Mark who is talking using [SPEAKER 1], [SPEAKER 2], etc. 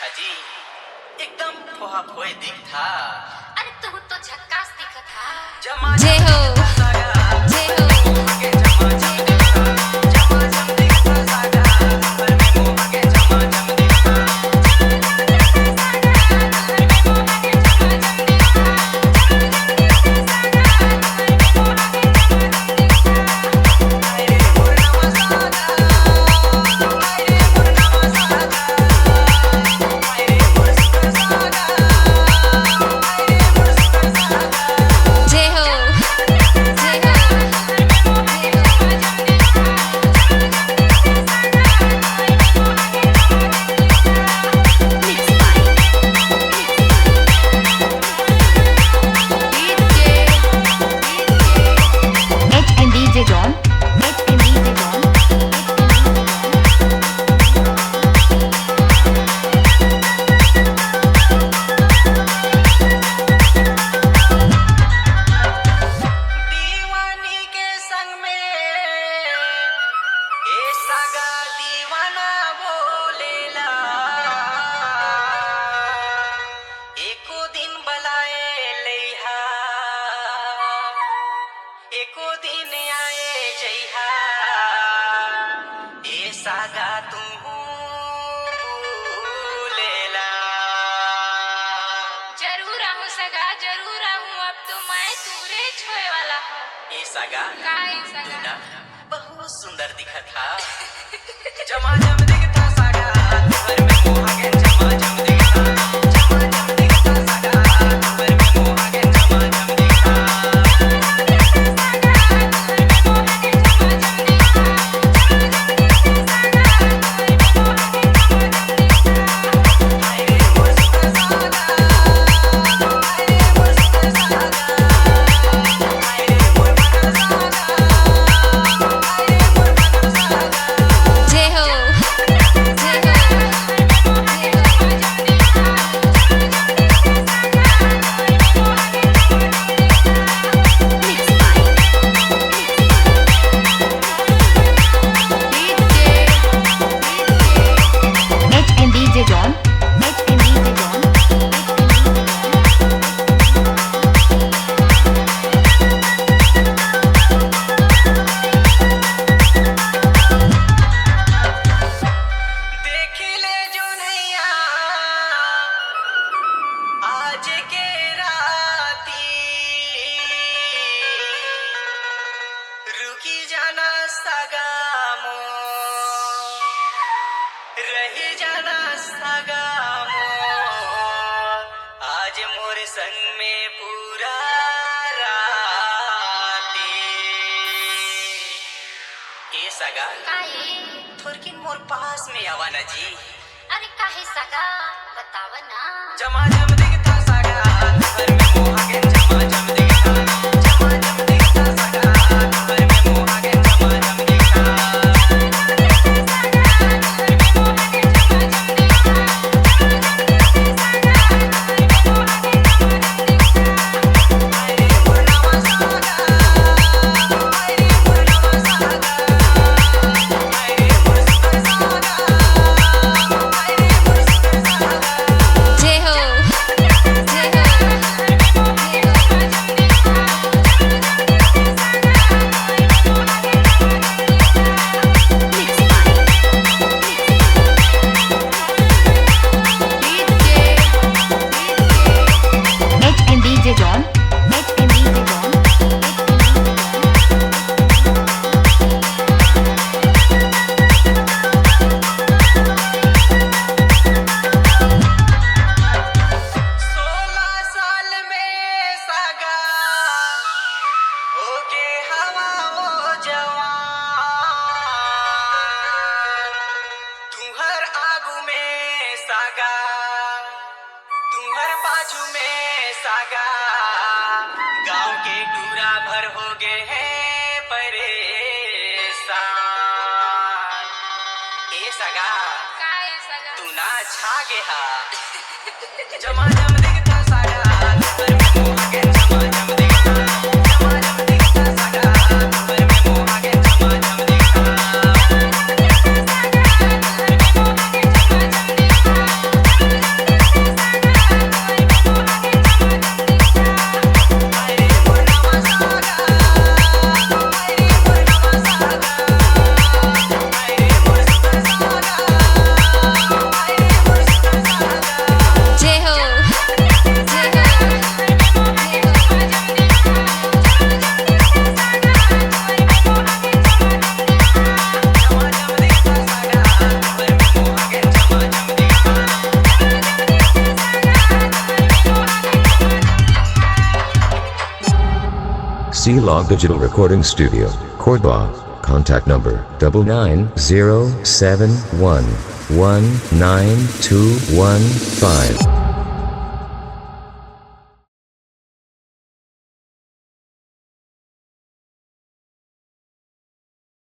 [SPEAKER 1] दिखा जी, एकदम फोहा फोए दिखा।
[SPEAKER 2] अरे तू तो झक्कास दिखा था।
[SPEAKER 1] जमा जम दिखता सागा, जय हो आगे जमा जम दिखता, जमा जम दिखता सागा, पर में मोह आगे जमा जम दिखता। सागा तू भूलेला।
[SPEAKER 2] जरूर आहूँ सगा, जरूर आहूँ। अब तो मैं तुरे छोए वाला हूँ।
[SPEAKER 1] ए सागा,
[SPEAKER 2] का ए सगा?
[SPEAKER 1] तू ना बहुत सुंदर दिखा था। जमा जम दिखता सागा, पर में मोह आगे जमा जम दिखता, जमा जम दिखता सागा, पर में मोह आगे जमा जम दिखता। संग में पूरा राती ए सगा
[SPEAKER 2] काहे?
[SPEAKER 1] थोरकिन मोर पास में आवा ना जी।
[SPEAKER 2] अरे काहे सगा, बतावा ना।
[SPEAKER 1] जमा जम दिखता सागा, पर में मोह आगे जमा जम दिखता, जमा जम दिखता सागा, पर में मोह आगे जमा जम दिखता। गांव के टूरा भर हो गए हैं परेशान। ए सगा,
[SPEAKER 2] का ए सगा?
[SPEAKER 1] तू ना छा गे हा। जमा जम दिखता सागा, पर में मोह आगे जमा जम दिखता, जमा जम दिखता सागा, पर में मोह आगे जमा जम दिखता।
[SPEAKER 3] Shila Digital Recording Studio, Korba. Contact number 9907119215.